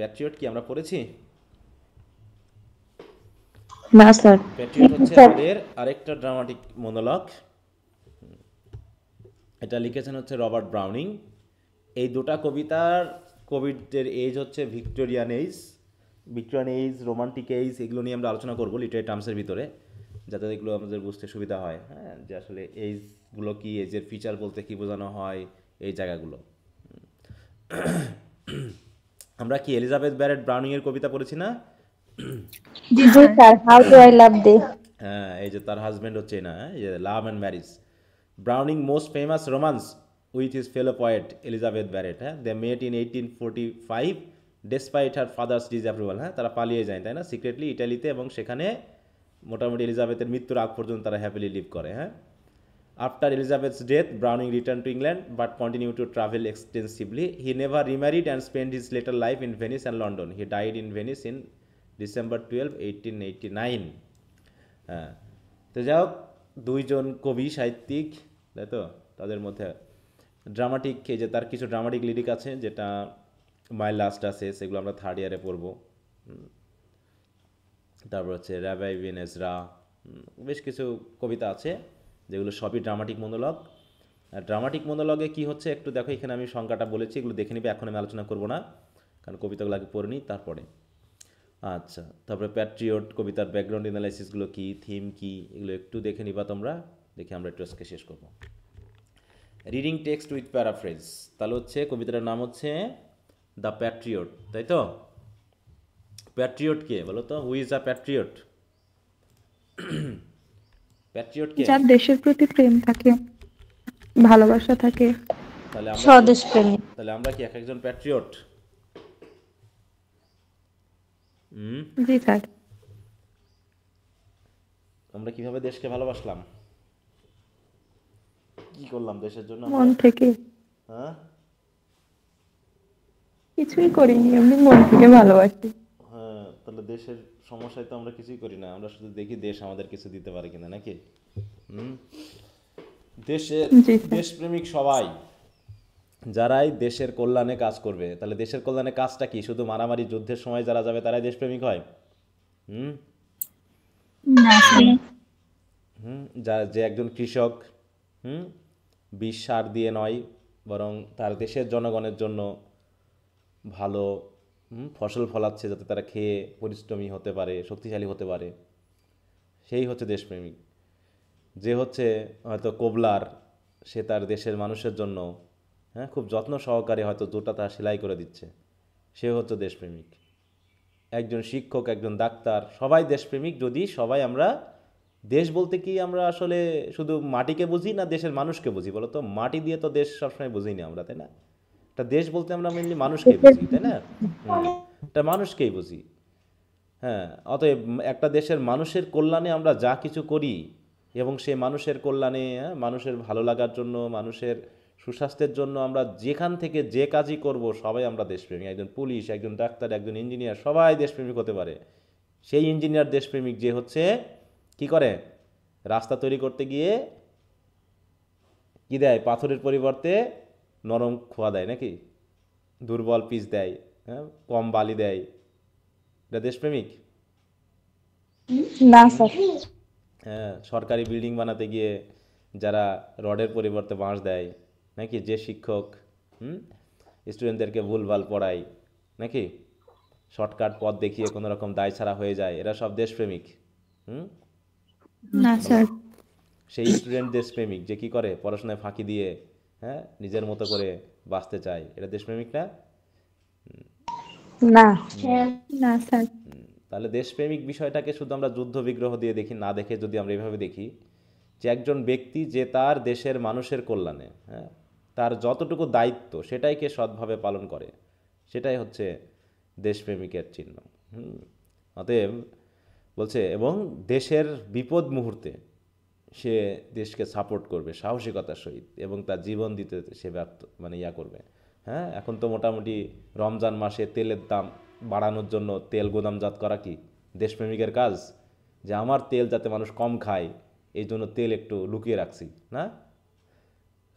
Patriot কি আমরা পড়েছি? না স্যার। প্যাট্রিয়ট হচ্ছে স্যার আমাদের আরেকটা ড্রামাটিক মনোলগ। এটা লিখেছেন হচ্ছে রবার্ট ব্রাউনিং। এই দুটা কবিতার কবিদের এজ হচ্ছে ভিক্টোরিয়ান এইজ, রোমান্টিক এইজ, এগুলো নিয়ে আমরা আলোচনা করবো লিটারি টার্মসের ভিতরে, যাতে এগুলো আমাদের বুঝতে সুবিধা হয়। হ্যাঁ, যে আসলে এইজগুলো কি, এজের ফিচার বলতে কি বোঝানো হয়, এই জায়গাগুলো। আমরা কি এলিজাবেথ ব্যারেট ব্রাউনিংয়ের কবিতা পড়েছি না? জি sir, how do I love thee. হ্যাঁ, এই যে তার হাজব্যান্ড হচ্ছে না, এই যে love and marriage. Browning most famous romance with his fellow poet Elizabeth Barrett. হ্যাঁ, they met in 1845 despite her father's disapproval. হ্যাঁ, তারা পালিয়ে যায়, তাই না, সিক্রেটলি ইটালিতে, এবং সেখানে মোটামুটি এলিজাবেথের মৃত্যুর আগ পর্যন্ত তারা হ্যাপিলি লিভ করে। হ্যাঁ, after Elizabeth's death Browning return to England but continue to travel extensively. He never remarried and spend his later life in Venice and London. He died in Venice in December 12, 1889। হ্যাঁ, তো যাই হোক, দুইজন কবি সাহিত্যিক, তাই তো, তাদের মধ্যে ড্রামাটিক, এই যে তার কিছু ড্রামাটিক লিরিক আছে, যেটা মাই লাস্ট আছে, সেগুলো আমরা থার্ড ইয়ারে পড়বো। তারপর হচ্ছে রাবাই বিন এজরা, বেশ কিছু কবিতা আছে যেগুলো সবই ড্রামাটিক মনোলগ। আর ড্রামাটিক মনোলগে কি হচ্ছে একটু দেখো, এখানে আমি সংজ্ঞাটা বলেছি, এগুলো দেখে নিবে, এখন আমি আলোচনা করবো না, কারণ কবিতাগুলো আগে পড়ে নিই তারপরে। আচ্ছা, তারপরে প্যাট্রিয়ট কবিতার ব্যাকগ্রাউন্ড অ্যানালাইসিসগুলো কী, থিম কী, এগুলো একটু দেখে নিবা তোমরা, দেখে আমরা একটু আজকে শেষ করবো। রিডিং টেক্সট উইথ প্যারাফ্রেজ, তাহলে হচ্ছে কবিতাটার নাম হচ্ছে দ্য প্যাট্রিয়ট, তাই তো? প্যাট্রিয়ট কে বলো তো, who is a patriot? Patriot কে? যার দেশের প্রতি প্রেম থাকে, ভালোবাসা থাকে। তাহলে আমরা কি, স্বদেশ প্রেমী। তাহলে আমরা কি এক একজন প্যাট্রিয়ট? জি স্যার। আমরা কিভাবে দেশকে ভালোবাসলাম, কি করলাম দেশের জন্য মন আমরা? থেকে হ্যাঁ, কিছুই করিনি, এমনি মন থেকে ভালোবাসি। হ্যাঁ, তাহলে দেশের সমস্যায় তো আমরা কিছুই করি না, আমরা শুধু দেখি দেশ আমাদের কিছু দিতে পারে কিনা, নাকি? হুম, দেশের, জি স্যার। দেশপ্রেমিক সবাই যারাই দেশের কল্যাণে কাজ করবে, তাহলে দেশের কল্যাণে কাজটা কি, শুধু মারামারি যুদ্ধের সময় যারা যাবে তারাই দেশপ্রেমিক হয়? হুম, না স্যার। যা, যে একজন কৃষক, হুম, বিষ সার দিয়ে নয়, বরং তার দেশের জনগণের জন্য ভালো ফসল ফলাচ্ছে, যাতে তারা খেয়ে পরিশ্রমী হতে পারে, শক্তিশালী হতে পারে, সেই হচ্ছে দেশপ্রেমিক। যে হচ্ছে হয়তো কোবলার, সে তার দেশের মানুষের জন্য, হ্যাঁ, খুব যত্ন সহকারে হয়তো জুতা তার সেলাই করে দিচ্ছে, সে হচ্ছে দেশপ্রেমিক। একজন শিক্ষক, একজন ডাক্তার, সবাই দেশপ্রেমিক যদি সবাই আমরা, দেশ বলতে কি আমরা আসলে শুধু মাটিকে বুঝি না দেশের মানুষকে বুঝি বলো তো? মাটি দিয়ে তো দেশ সবসময় বুঝি না আমরা, তাই না? একটা দেশ বলতে আমরা মেনলি মানুষকেই বুঝি, তাই না? হুম, একটা মানুষকেই বুঝি। হ্যাঁ, অতএব একটা দেশের মানুষের কল্যাণে আমরা যা কিছু করি, এবং সেই মানুষের কল্যাণে, হ্যাঁ, মানুষের ভালো লাগার জন্য, মানুষের সুস্বাস্থ্যের জন্য আমরা যেখান থেকে যে কাজই করব, সবাই আমরা দেশপ্রেমিক। একজন পুলিশ, একজন ডাক্তার, একজন ইঞ্জিনিয়ার, সবাই দেশপ্রেমিক হতে পারে। সেই ইঞ্জিনিয়ার দেশপ্রেমিক যে হচ্ছে কি করে, রাস্তা তৈরি করতে গিয়ে কি দেয়, পাথরের পরিবর্তে নরম খোয়া দেয়, নাকি দুর্বল পিচ দেয়, হ্যাঁ, কম বালি দেয়, এটা দেশপ্রেমিক? না স্যার। হ্যাঁ, সরকারি বিল্ডিং বানাতে গিয়ে যারা রডের পরিবর্তে বাঁশ দেয়, নাকি যে শিক্ষক হুম স্টুডেন্টদেরকে ভুলভাল পড়ায়, নাকি শর্টকাট পথ দেখিয়ে কোনো রকম দায় ছাড়া হয়ে যায়, এরা সব দেশপ্রেমিক? হুম, না বলো। স্যার। সেই স্টুডেন্ট দেশপ্রেমিক যে কি করে, পড়াশোনায় ফাঁকি দিয়ে, হ্যাঁ, নিজের মতো করে বাঁচতে চায়, এটা দেশপ্রেমিক না? না। না স্যার। তাহলে দেশপ্রেমিক বিষয়টাকে শুধু আমরা যুদ্ধ বিগ্রহ দিয়ে দেখি না, দেখে যদি আমরা এভাবে দেখি যে একজন ব্যক্তি যে তার দেশের মানুষের কল্যাণে, হ্যাঁ, তার যতটুকু দায়িত্ব সেটাইকে সৎভাবে পালন করে, সেটাই হচ্ছে দেশপ্রেমিকের চিহ্ন। হুম, অতএব বলছে, এবং দেশের বিপদ মুহূর্তে সে দেশকে সাপোর্ট করবে সাহসিকতার সহিত, এবং তার জীবন দিতে সে ব্যর্থ, মানে ইয়া করবে। হ্যাঁ, এখন তো মোটামুটি রমজান মাসে তেলের দাম বাড়ানোর জন্য তেল গোদামজাত করা কি দেশপ্রেমিকের কাজ? যে আমার তেল যাতে মানুষ কম খায়, এই জন্য তেল একটু লুকিয়ে রাখছি, না?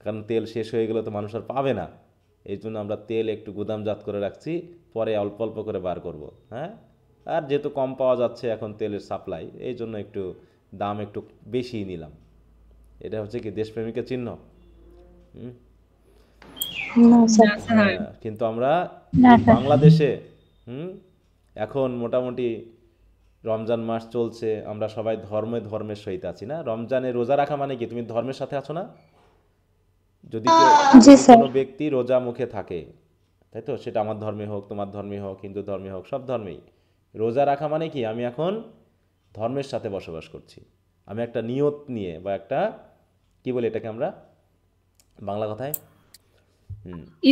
কারণ তেল শেষ হয়ে গেলে তো মানুষ আর পাবে না, এই জন্য আমরা তেল একটু গুদামজাত করে রাখছি, পরে অল্প অল্প করে বার করব। হ্যাঁ, আর যেহেতু কম পাওয়া যাচ্ছে এখন তেলের সাপ্লাই, এই জন্য একটু দাম একটু বেশিই নিলাম। এটা হচ্ছে কি দেশপ্রেমিকের চিহ্ন। হুম। না স্যার। হ্যাঁ, কিন্তু আমরা না এই স্যার। বাংলাদেশে হুম এখন মোটামুটি রমজান মাস চলছে, আমরা সবাই ধর্মের সহিত আছি না। রমজানে রোজা রাখা মানে কি, তুমি ধর্মের সাথে আছো না? যদি কেউ জি যদি স্যার। কোনো ব্যক্তি রোজা মুখে থাকে, তাই তো, সেটা আমার ধর্মে হোক, তোমার ধর্মে হোক, হিন্দু ধর্মে হোক, সব ধর্মেই রোজা রাখা মানে কি আমি এখন ধর্মের সাথে বসবাস করছি। আমি একটা নিয়ত নিয়ে বা একটা কি বলি এটাকে আমরা বাংলা কথায়,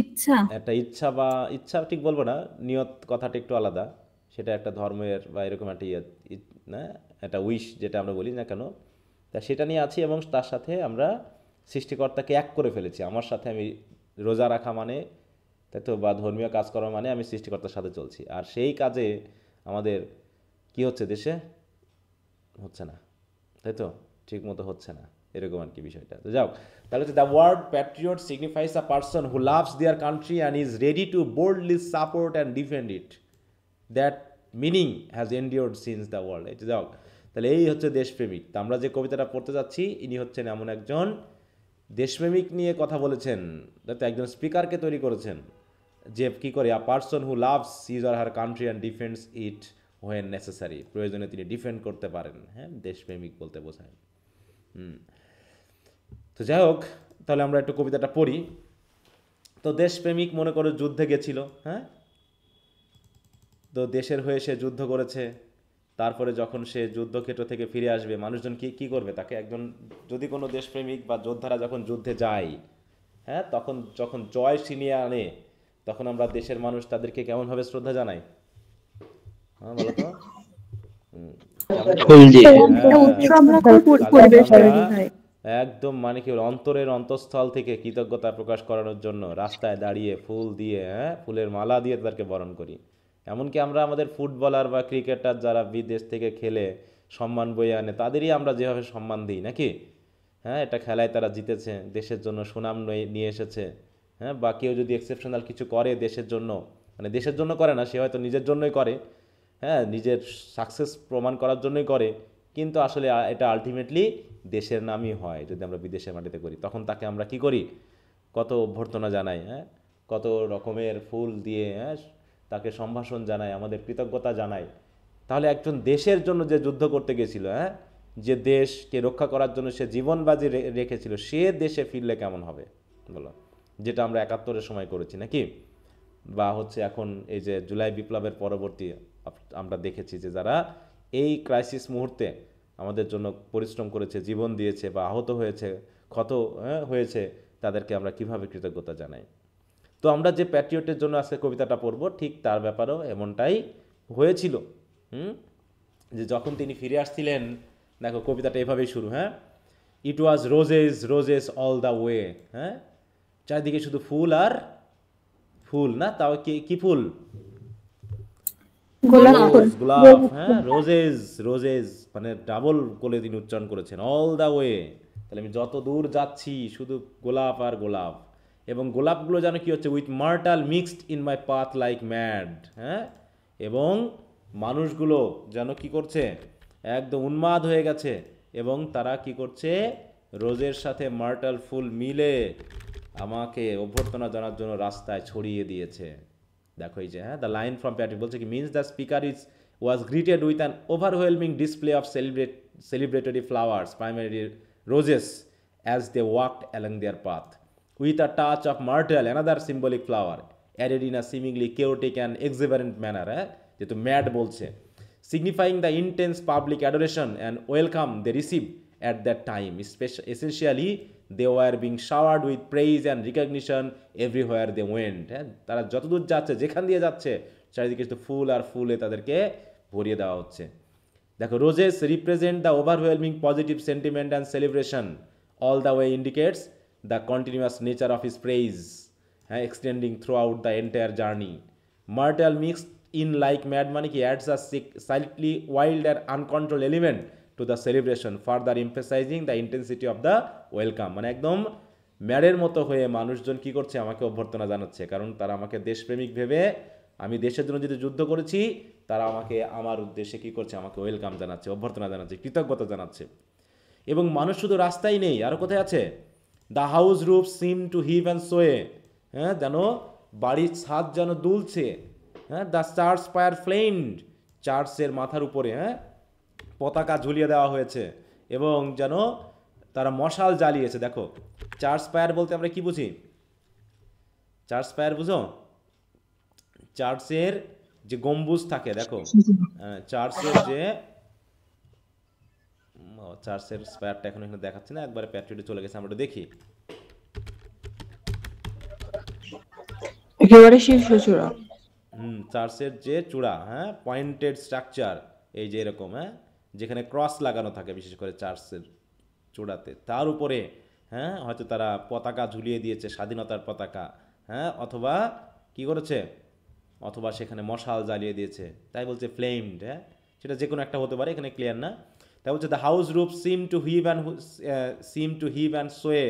ইচ্ছা। একটা ইচ্ছা, বা ইচ্ছা ঠিক বলবো না, নিয়ত কথাটা একটু আলাদা। সেটা একটা ধর্মের বা এরকম একটা না, একটা উইশ যেটা আমরা বলি না কেন, তা সেটা নিয়ে আছি। এবং তার সাথে আমরা সৃষ্টিকর্তাকে এক করে ফেলেছি। আমার সাথে আমি রোজা রাখা মানে, তাই তো, বা ধর্মীয় কাজ করা মানে আমি সৃষ্টিকর্তার সাথে চলছি। আর সেই কাজে আমাদের কি হচ্ছে দেশে, হচ্ছে না, তাই তো, ঠিক মতো হচ্ছে না, এরকম আর কি বিষয়টা। তো যাও, তাহলে হচ্ছে the word patriot signifies a person who loves their country and is ready to boldly support and defend it. That meaning has endured since the world. এটা যাও, তাহলে এই হচ্ছে দেশপ্রেমিক। তা আমরা যে কবিতাটা পড়তে যাচ্ছি, ইনি হচ্ছেন এমন একজন দেশপ্রেমিক নিয়ে কথা বলেছেন, যাতে একজন স্পিকারকে তৈরি করেছেন, যে কি করে a person who loves his or her country and defends it when necessary, প্রয়োজনে তিনি ডিফেন্ড করতে পারেন। হ্যাঁ, দেশপ্রেমিক বলতে বোঝায়। তো যাই হোক, তাহলে আমরা একটু কবিতাটা পড়ি। তো দেশপ্রেমিক মনে করো যুদ্ধে গেছিল, হ্যাঁ, তো দেশের হয়ে সে যুদ্ধ করেছে। তারপরে যখন সে যুদ্ধক্ষেত্র থেকে ফিরে আসবে, মানুষজন কি কি করবে তাকে, একজন যদি কোনো দেশপ্রেমিক বা যোদ্ধারা যখন যুদ্ধে যায়, হ্যাঁ, তখন যখন জয় ছিনিয়ে আনে, তখন আমরা দেশের মানুষ তাদেরকে কেমনভাবে শ্রদ্ধা জানাই? হ্যাঁ বলো তো। কেমন করে? ফুল দিয়ে। স্যার, একটা হ্যাঁ, উৎসবমুখর তাদেরকে পরিবেশ আমরা তৈরি হয়। একদম মানে কি বলে, অন্তরের অন্তঃস্থল থেকে কৃতজ্ঞতা প্রকাশ করানোর জন্য রাস্তায় দাঁড়িয়ে ফুল দিয়ে, হ্যাঁ, ফুলের মালা দিয়ে তাদেরকে বরণ করি। এমনকি আমরা আমাদের ফুটবলার বা ক্রিকেটার যারা বিদেশ থেকে খেলে সম্মান বয়ে আনে, তাদেরই আমরা যেভাবে সম্মান দিই নাকি, হ্যাঁ, এটা খেলায় তারা জিতেছে, দেশের জন্য সুনাম নিয়ে এসেছে, হ্যাঁ, বা কেউ যদি এক্সেপশনাল কিছু করে দেশের জন্য, মানে দেশের জন্য করে না, সে হয়তো নিজের জন্যই করে, হ্যাঁ, নিজের সাকসেস প্রমাণ করার জন্যই করে, কিন্তু আসলে এটা আলটিমেটলি দেশের নামই হয় যদি আমরা বিদেশের মাটিতে করি। তখন তাকে আমরা কি করি, কত অভ্যর্থনা জানাই, হ্যাঁ, কত রকমের ফুল দিয়ে, হ্যাঁ, তাকে সম্ভাষণ জানাই, আমাদের কৃতজ্ঞতা জানাই। তাহলে একজন দেশের জন্য যে যুদ্ধ করতে গেছিল, হ্যাঁ, যে দেশকে রক্ষা করার জন্য সে জীবন বাজি রেখেছিল, সে দেশে ফিরলে কেমন হবে বলো, যেটা আমরা ৭১-এর সময় করেছি নাকি, বা হচ্ছে এখন এই যে জুলাই বিপ্লবের পরবর্তী আমরা দেখেছি যে যারা এই ক্রাইসিস মুহূর্তে আমাদের জন্য পরিশ্রম করেছে, জীবন দিয়েছে বা আহত হয়েছে, ক্ষত, হ্যাঁ, হয়েছে, তাদেরকে আমরা কিভাবে কৃতজ্ঞতা জানাই। তো আমরা যে প্যাট্রিয়টের জন্য আজকে কবিতাটা পড়ব, ঠিক তার ব্যাপারেও এমনটাই হয়েছিল। হুম, যে যখন তিনি ফিরে আসছিলেন, দেখো কবিতাটা এভাবেই শুরু, হ্যাঁ, it was roses roses all the way. হ্যাঁ, চারিদিকে শুধু ফুল আর ফুল, না তাও কি কি ফুল, গোলাপ ফুল। রোজ, গোলাপ, হ্যাঁ, রোজেস রোজেস, মানে ডাবল কোলে তিনি উচ্চারণ করেছেন, অল দ্য ওয়ে। তাহলে আমি যত দূর যাচ্ছি শুধু গোলাপ আর গোলাপ। এবং গোলাপগুলো যেন কি হচ্ছে, with myrtle mixed in my path like mad. হ্যাঁ, এবং মানুষগুলো যেন কি করছে, একদম উন্মাদ হয়ে গেছে, এবং তারা কি করছে, রোজের সাথে মার্টাল ফুল মিলে আমাকে অভ্যর্থনা জানার জন্য রাস্তায় ছড়িয়ে দিয়েছে। দেখো এই যে, হ্যাঁ, দ্য লাইন ফ্রম প্যাট্রিক বলছে কি, means the speaker is was greeted with an overwhelming display of celebratory flowers, primary roses, as they walked along their path, with a touch of myrtle, another symbolic flower, added in a seemingly chaotic and exuberant manner. হ্যাঁ, যেহেতু mad বলছে, signifying the intense public adoration and welcome they received at that time. Essentially, they were being showered with praise and recognition everywhere they went. হ্যাঁ, তারা যতদূর যাচ্ছে, যেখান দিয়ে যাচ্ছে, চারিদিকে শুধু ফুল আর ফুলে তাদেরকে ভরিয়ে দেওয়া হচ্ছে। দেখো, roses represent the overwhelming positive sentiment and celebration, all the way indicates the continuous nature of his praise, হ্যাঁ, extending throughout the entire journey. Myrtle mixed in like mad মানে কি, adds a slightly wild and uncontrolled element to the celebration, further emphasizing the intensity of the welcome, মানে একদম ম্যাডের মতো হয়ে মানুষজন কি করছে, আমাকে অভ্যর্থনা জানাচ্ছে, কারণ তারা আমাকে দেশপ্রেমিক ভেবে, আমি দেশের জন্য যদি যুদ্ধ করেছি, তারা আমাকে আমার উদ্দেশ্যে কি করছে, আমাকে ওয়েলকাম জানাচ্ছে, অভ্যর্থনা জানাচ্ছে, কৃতজ্ঞতা জানাচ্ছে। এবং মানুষ শুধু রাস্তায় নেই, আরও কোথায় আছে, the house roof seem to heave and sway, হ্যাঁ, যেন বাড়ির ছাদ যেন দুলছে, হ্যাঁ, দ্য চার্চ স্পায়ার ফ্লেমড, চার্চের মাথার উপরে, হ্যাঁ, পতাকা ঝুলিয়ে দেওয়া হয়েছে, এবং যেন তারা মশাল জ্বালিয়েছে। দেখো, চার্চ স্পায়ার বলতে আমরা কি বুঝি? চার্চ স্পায়ার বুঝো? চার্চের যে গম্বুজ থাকে, দেখো, চার্চের যে চার্চের স্পায়ারটা এখন এখানে দেখাচ্ছে না, একবারে প্যাট্রিয়টে চলে গেছে, আমরা একটু দেখি। একেবারে শীর্ষচূড়া। চার্চের যে চূড়া, হ্যাঁ, পয়েন্টেড স্ট্রাকচার, এই যে এরকম, হ্যাঁ, যেখানে ক্রস লাগানো থাকে বিশেষ করে চার্চের চূড়াতে, তার উপরে, হ্যাঁ, হয়তো তারা পতাকা ঝুলিয়ে দিয়েছে, স্বাধীনতার পতাকা, হ্যাঁ, অথবা কি করেছে, অথবা সেখানে মশাল জ্বালিয়ে দিয়েছে, তাই বলছে ফ্লেমড, হ্যাঁ, সেটা যে কোনো একটা হতে পারে, এখানে ক্লিয়ার না। তাই বলছে the house roof seem to heave and sway,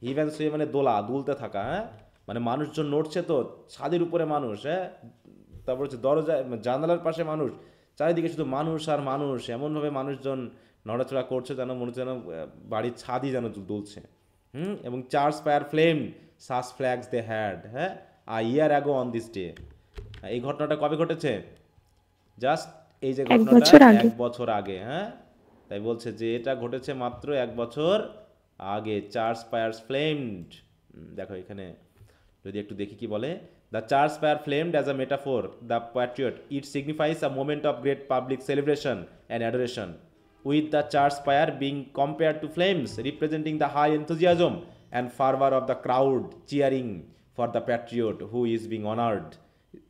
heave and sway মানে দোলা, দুলতে থাকা, হ্যাঁ, মানে মানুষজন নড়ছে তো, ছাদের উপরে মানুষ, হ্যাঁ, তারপর হচ্ছে দরজা জানালার পাশে মানুষ, চারিদিকে শুধু মানুষ আর মানুষ, এমনভাবে মানুষজন নড়াচড়া করছে যেন মনে হচ্ছে যেন বাড়ির ছাদই যেন দুলছে। এবং church fire flame such flags they had, হ্যাঁ, year ago on this day. এই ঘটনাটা কবে ঘটেছে? জাস্ট এই যে ঘটনাটা 1 বছর আগে, হ্যাঁ, তাই বলছে যে এটা ঘটেছে মাত্র 1 বছর আগে, চার্চ ফায়ার্স ফ্লেমড। দেখো এখানে যদি একটু দেখি কি বলে, the church fire flamed as a metaphor the patriot, it signifies a moment of great public celebration and adoration, with the church fire being compared to flames, representing the high enthusiasm and fervor of the crowd cheering for the patriot who is being honored,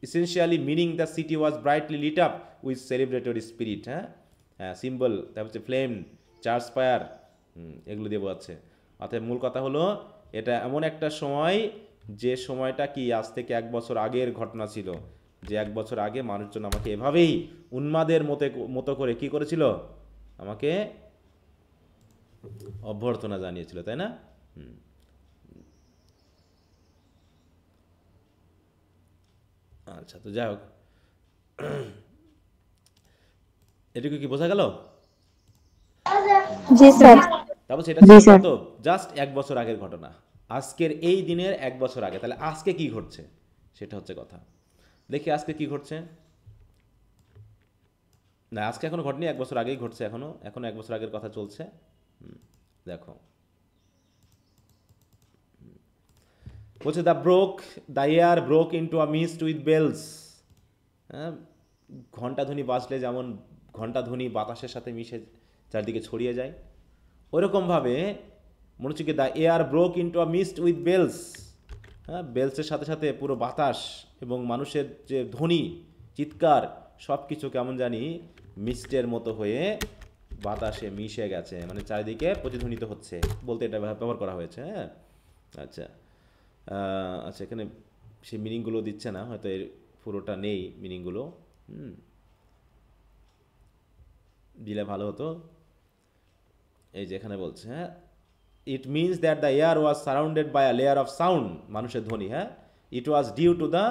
essentially meaning the city was brightly lit up with celebratory spirit, symbol, তারপর হচ্ছে flame, church fire, এগুলো দিয়ে বোঝাচ্ছে। অর্থাৎ মূল কথা হলো এটা এমন একটা সময়, যে সময়টা কি আজ থেকে 1 বছর আগের ঘটনা ছিল, যে 1 বছর আগে মানুষজন আমাকে এভাবেই উন্মাদের মতো করে কি করেছিল, আমাকে অভ্যর্থনা জানিয়েছিল, তাই না? আচ্ছা, তো যাই হোক, এটুকু কি বোঝা গেল? জি স্যার। তারপর সেটা ছিল তো জাস্ট 1 বছর আগের ঘটনা, আজকের এই দিনের 1 বছর আগে। তাহলে আজকে কি ঘটছে সেটা হচ্ছে কথা। দেখি আজকে কি ঘটছে। না, আজকে এখনো ঘটেনি, 1 বছর আগেই ঘটছে, এখনো 1 বছর আগের কথা চলছে। দেখো বলছে the air broke into a mist with bells, হ্যাঁ, ঘণ্টাধ্বনি বাজলে যেমন ঘণ্টাধ্বনি বাতাসের সাথে মিশে চারদিকে ছড়িয়ে যায়, ওইরকমভাবে মনে হচ্ছে কি the air broke into a mist with bells, হ্যাঁ, বেলসের সাথে সাথে পুরো বাতাস এবং মানুষের যে ধ্বনি, চিৎকার, সব কিছু কেমন জানি মিস্টের মতো হয়ে বাতাসে মিশে গেছে, মানে চারিদিকে প্রতিধ্বনিত হচ্ছে বলতে এটা ব্যবহার করা হয়েছে। হ্যাঁ, আচ্ছা, আচ্ছা, এখানে সেই মিনিংগুলো দিচ্ছে না, হয়তো এর পুরোটা নেই মিনিংগুলো, দিলে ভালো হতো। এই যে এখানে বলছে, হ্যাঁ, it means that the air was surrounded by a layer of sound, মানুষের ধ্বনি, হ্যাঁ, it was due to the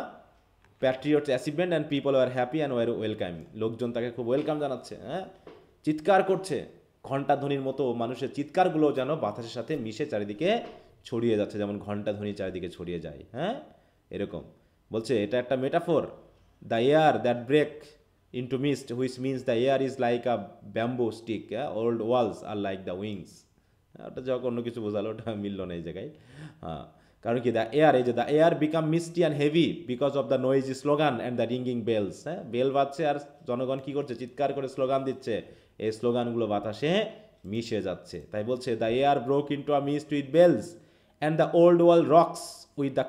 patriot's achievement and people were happy and were welcome, লোকজন তাকে খুব ওয়েলকাম জানাচ্ছে, হ্যাঁ, চিৎকার করছে, ঘণ্টা ধ্বনির মতো মানুষের চিৎকারগুলো যেন বাতাসের সাথে মিশে চারিদিকে ছড়িয়ে যাচ্ছে, যেমন ঘণ্টা ধ্বনি চারিদিকে ছড়িয়ে যায়, হ্যাঁ, এরকম বলছে। এটা একটা metaphor, the air that break into mist, which means the air is like a bamboo stick, old walls are like the wings. ওটা যখন অন্য কিছু বোঝালো, ওটা মিলল না এই জায়গায়। হ্যাঁ, কারণ কি, দ্য এয়ার, এই যে the air become misty and heavy because of the noisy slogan and the ringing bells, হ্যাঁ, বেল বাজছে আর জনগণ কি করছে, চিৎকার করে স্লোগান দিচ্ছে, এই স্লোগানগুলো বাতাসে মিশে যাচ্ছে। তাই বলছে the air broke into a mist with bells and the old world rocks with the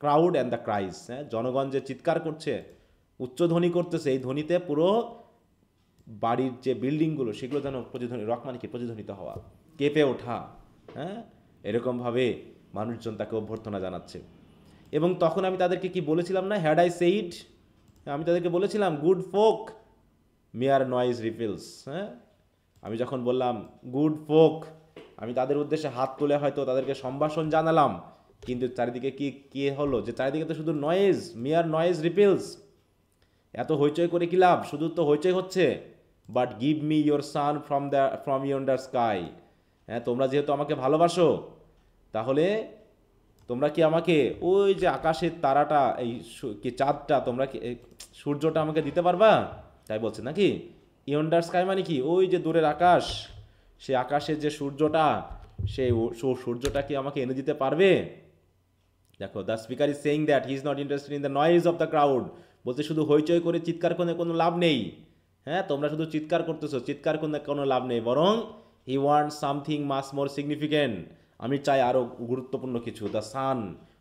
crowd and the cries, হ্যাঁ, জনগণ যে চিৎকার করছে, উচ্চধ্বনি করতেছে, এই ধ্বনিতে পুরো বাড়ির যে বিল্ডিংগুলো সেগুলো যেন প্রতিধ্বনি, রক মানে কি, প্রতিধ্বনিত হওয়া, কেঁপে ওঠা, হ্যাঁ, এরকমভাবে মানুষজন তাকে অভ্যর্থনা জানাচ্ছে। এবং তখন আমি তাদেরকে কি বলেছিলাম না, হ্যাড আই সেইড, আমি তাদেরকে বলেছিলাম গুড ফোক মেয়ার নয়েজ রিফিলস, হ্যাঁ, আমি যখন বললাম গুড ফোক আমি তাদের উদ্দেশ্যে হাত তুলে হয়তো তাদেরকে সম্ভাষণ জানালাম, কিন্তু চারিদিকে কি কি হলো, যে চারিদিকে তো শুধু নয়েজ, মিয়ার নয়েজ রিপিলস। এত হইচই করে কি লাভ, শুধু তো হইচই হচ্ছে। But give me your sun from yonder sky. হ্যাঁ, তোমরা যেহেতু আমাকে ভালোবাসো, তাহলে তোমরা কি আমাকে ওই যে আকাশের তারাটা, এই কি চাঁদটা, তোমরা কি সূর্যটা আমাকে দিতে পারবা? তাই বলছে নাকি? ইয়ন্ডার স্কাই মানে কি? ওই যে দূরের আকাশ, সে আকাশের যে সূর্যটা, সেই সূর্যটা কি আমাকে এনে দিতে পারবে? দেখো, the speaker is saying that he is not interested in the noise of the crowd. বলতে শুধু হইচই করে চিৎকার করে কোনো লাভ নেই। হ্যাঁ, তোমরা শুধু চিৎকার করতেছো, চিৎকার করে কোনো লাভ নেই, বরং he want something much more significant. আমি চাই আরও গুরুত্বপূর্ণ কিছু, the sun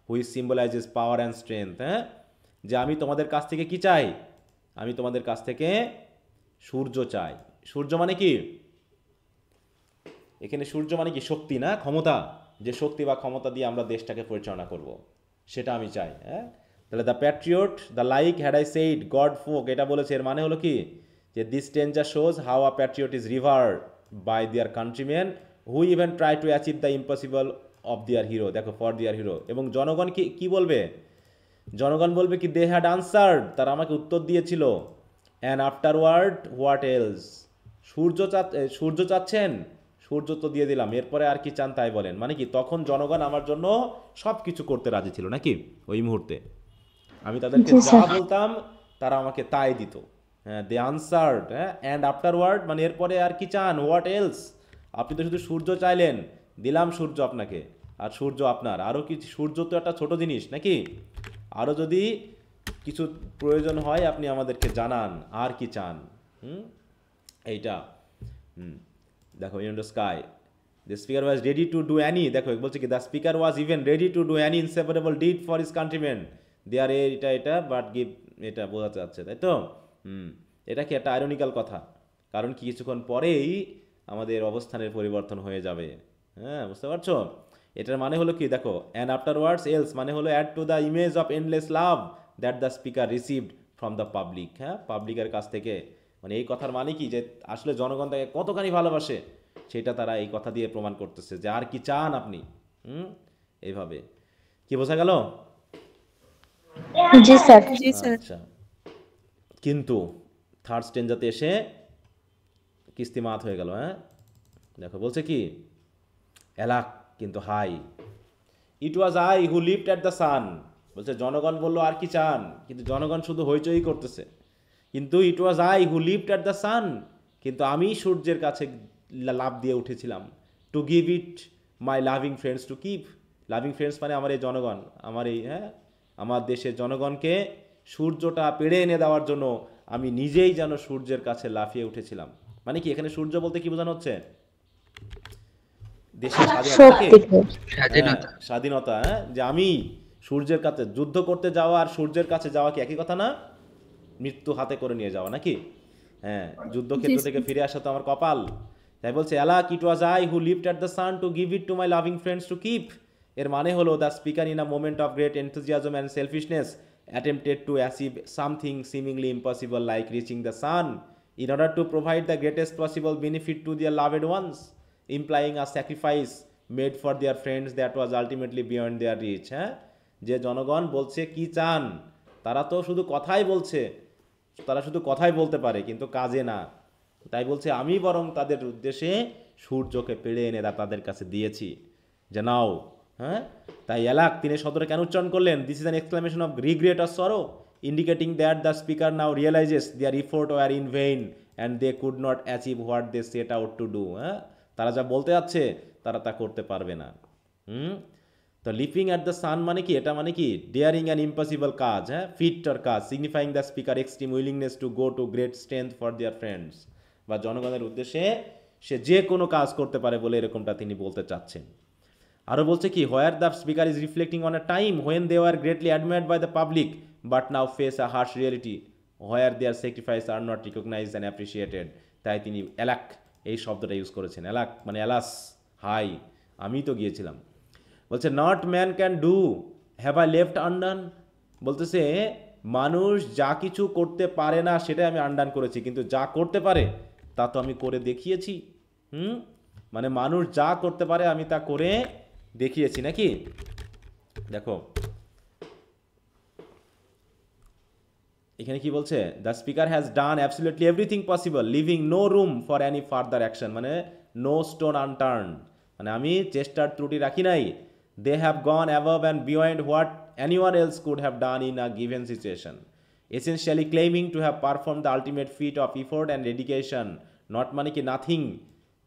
which symbolises power and strength. হ্যাঁ, যে আমি তোমাদের কাছ থেকে কি চাই? আমি তোমাদের কাছ থেকে সূর্য চাই। সূর্য মানে কি? এখানে সূর্য মানে কি? শক্তি না, ক্ষমতা। যে শক্তি বা ক্ষমতা দিয়ে আমরা দেশটাকে পরিচালনা করব, সেটা আমি চাই। হ্যাঁ, তাহলে the patriot the like had I said God folk, এটা বলেছে। এর মানে হলো কি, যে this stranger shows how a patriot is revered by their countryman who even try to achieve the impossible of their hero. দেখো, ফর দেয়ার হিরো। এবং জনগণ কি কি বলবে? জনগণ বলবে কি, দে হ্যাড আনসার্ড, তারা আমাকে উত্তর দিয়েছিল। অ্যান্ড আফটারওয়ার্ড হোয়াট এলস, সূর্য চাচ্ছেন, সূর্য তো দিয়ে দিলাম, এরপরে আর কি চান তাই বলেন। মানে কি, তখন জনগণ আমার জন্য সব কিছু করতে রাজি ছিল নাকি ওই মুহূর্তে? আমি তাদেরকে জি যা স্যার। বলতাম তারা আমাকে তাই দিত। হ্যাঁ, দে আনসার্ড। হ্যাঁ, অ্যান্ড আফটারওয়ার্ড মানে এরপরে আর কি চান, হোয়াট এলস। আপনি তো শুধু সূর্য চাইলেন, দিলাম সূর্য আপনাকে, আর সূর্য আপনার। আরও কি, সূর্য তো একটা ছোট জিনিস নাকি? আরও যদি কিছু প্রয়োজন হয় আপনি আমাদেরকে জানান, আর কি চান? এইটা। হুম, দেখো, in the sky the speaker was ready to do any, দেখো বলছে কি, the speaker was even ready to do any inseparable deed for his countryman there, এটা বাট গিভ, এটা বোঝাতে চাচ্ছে, তাই তো? এটা কি একটা আইরনিক্যাল কথা, কারণ কি কিছুক্ষণ পরেই আমাদের অবস্থানের পরিবর্তন হয়ে যাবে। হ্যাঁ, বুঝতে পারছো? এটার মানে হলো কি, দেখো, অ্যান্ড আফটারওয়ার্ডস এলস মানে হলো add to the image of endless love that the speaker received from the public. হ্যাঁ, পাবলিকের কাছ থেকে। মানে এই কথার মানে কি, যে আসলে জনগণ তাকে কতখানি ভালোবাসে, সেটা তারা এই কথা দিয়ে প্রমাণ করতেছে, যে আর কি চান আপনি। এইভাবে কি বোঝা গেল? জি স্যার। জি স্যার। আচ্ছা, কিন্তু থার্ড স্টেঞ্জাতে এসে কিস্তি মাত হয়ে গেল। হ্যাঁ, দেখো বলছে কি, এলাক কিন্তু high, it was I who lived at the sun. বলছে জনগণ বললো আর কি চান, কিন্তু জনগণ শুধু হইচই করতেছে। কিন্তু it was I who lived at the sun, কিন্তু আমি সূর্যের কাছে লাভ দিয়ে উঠেছিলাম। To give it my loving friends to keep. Loving friends মানে আমার এই জনগণ, আমার এই, হ্যাঁ, আমার দেশের জনগণকে সূর্যটা পেড়ে এনে দেওয়ার জন্য আমি নিজেই যেন সূর্যের কাছে লাফিয়ে উঠেছিলাম। মানে কি, এখানে সূর্য বলতে কি বোঝানো হচ্ছে? দেশের স্বাধীনতাকে। শক্তিকে। হ্যাঁ, স্বাধীনতা। হ্যাঁ, যে আমি সূর্যের কাছে যুদ্ধ করতে যাওয়া আর সূর্যের কাছে যাওয়া কি একই কথা না? মৃত্যু হাতে করে নিয়ে যাওয়া নাকি? হ্যাঁ, যুদ্ধক্ষেত্র থেকে ফিরে আসা তো আমার কপাল। তাই বলছে, alack it was I who lived at the sun to give it to my loving friends to keep. এর মানে হলো, the speaker in a moment of great enthusiasm and selfishness attempted to achieve something seemingly impossible like reaching the sun in order to provide the greatest possible benefit to their loved ones, implying a sacrifice made for their friends that was ultimately beyond their reach. হ্যাঁ, যে জনগণ বলছে কি চান, তারা তো শুধু কথাই বলছে, তারা শুধু কথাই বলতে পারে কিন্তু কাজে না। তাই বলছে আমি বরং তাদের উদ্দেশ্যে সূর্যকে পেড়ে এনে তাদের কাছে দিয়েছি, যে নাও। হ্যাঁ, তাই এলাক 3:17 কেন উচ্চারণ করলেন? This is an exclamation of regret or sorrow, indicating that the speaker now realises their effort were in vain and they could not achieve what they set out to do. হ্যাঁ, তারা যা বলতে যাচ্ছে তারা তা করতে পারবে না। তো লিপিং অ্যাট দ্য সান মানে কি, এটা মানে কি, ডেয়ারিং অ্যান ইম্পসিবল কাজ। হ্যাঁ, ফিট অর কাজ, signifying the speaker extreme willingness to go to great strength for their friends. বা জনগণের উদ্দেশ্যে সে যে কোনো কাজ করতে পারে বলে এরকমটা তিনি বলতে চাচ্ছেন। আরও বলছে কি, where the speaker is reflecting on a time when they are greatly admired by the public but now face a harsh reality where their sacrifice are not recognised and appreciated. তাই তিনি এলাক এই শব্দটা ইউজ করেছেন। এলাক মানে alas, high, আমি তো গিয়েছিলাম। বলছে not man can do have I left undone. বলতেছে মানুষ যা কিছু করতে পারে না সেটাই আমি আনডান করেছি, কিন্তু যা করতে পারে তা তো আমি করে দেখিয়েছি। মানে মানুষ যা করতে পারে আমি তা করে দেখিয়েছি নাকি। দেখো এখানে কি বলছে, the speaker has done absolutely everything possible living no room for any further action, মানে নো স্টোন আনটার্ন, মানে আমি চেষ্টার ত্রুটি রাখি নাই। They have gone above and beyond what anyone else could have done in a given situation, essentially claiming to have perform the ultimate feat of effort and dedication, not মানে কি nothing,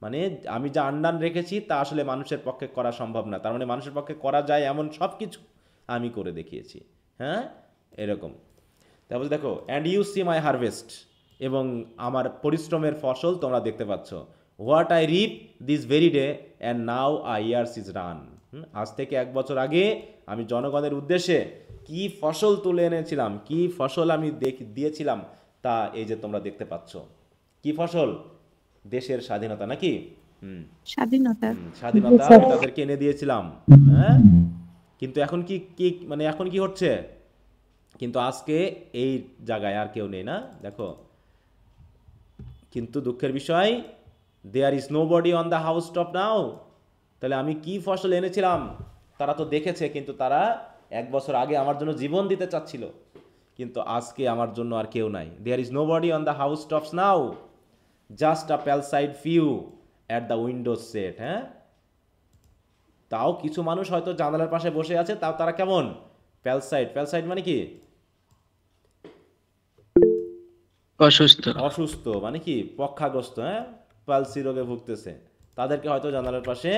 মানে আমি যা আন্ডান রেখেছি তা আসলে মানুষের পক্ষে করা সম্ভব না, তার মানে মানুষের পক্ষে করা যায় এমন সব কিছু আমি করে দেখিয়েছি। হ্যাঁ এরকম। তারপর দেখো and you see my harvest, এবং আমার পরিশ্রমের ফসল তোমরা দেখতে পাচ্ছ। What I reap this very day and now I years is run, আজ থেকে 1 বছর আগে আমি জনগণের উদ্দেশ্যে কি ফসল তুলে এনেছিলাম, কি ফসল আমি দিয়েছিলাম তা এই যে তোমরা দেখতে পাচ্ছ। কি ফসল? দেশের স্বাধীনতা নাকি। স্বাধীনতা। স্বাধীনতা আমি তাদেরকে এনে দিয়েছিলাম। হ্যাঁ কিন্তু এখন কি কি মানে এখন কি হচ্ছে, কিন্তু আজকে এই জায়গায় আর কেউ নেই না। দেখো কিন্তু দুঃখের বিষয়, there is nobody on the house top now, তাহলে আমি কি ফসল এনেছিলাম তারা তো দেখেছে, কিন্তু তারা 1 বছর আগে আমার জন্য জীবন দিতে চাচ্ছিল, কিন্তু আজকে আমার জন্য আর কেউ নাই। There is nobody on the house tops now, just a palsied few at the windows set. হ্যাঁ তাও কিছু মানুষ হয়তো জানালার পাশে বসে আছে, তাও তারা কেমন? প্যালসাইড। প্যালসাইড মানে কি? অসুস্থ। অসুস্থ মানে কি? পক্ষাগ্রস্ত। হ্যাঁ পালসি রোগে ভুগতেছে, তাদেরকে হয়তো জানালার পাশে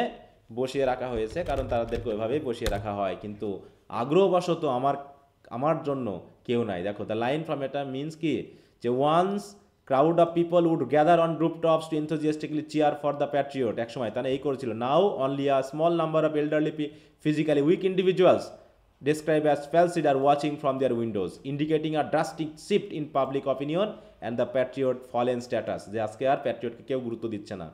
বসিয়ে রাখা হয়েছে, কারণ তাদেরকে ওইভাবেই বসিয়ে রাখা হয়, কিন্তু আগ্রহবশত আমার জন্য কেউ নাই। দেখো দ্য লাইন ফ্রম এটা মিনস কি, যে once crowd of people would gather on roof tops to enthusiastically cheer for the patriot, এক সময় তারা এই করেছিল। Now only a small number of elderly physically weak individuals described as falsehood are watching from their windows, indicating a drastic shift in public opinion and the patriot fallen status, যে আজকে আর প্যাট্রিয়টকে কেউ গুরুত্ব দিচ্ছে না।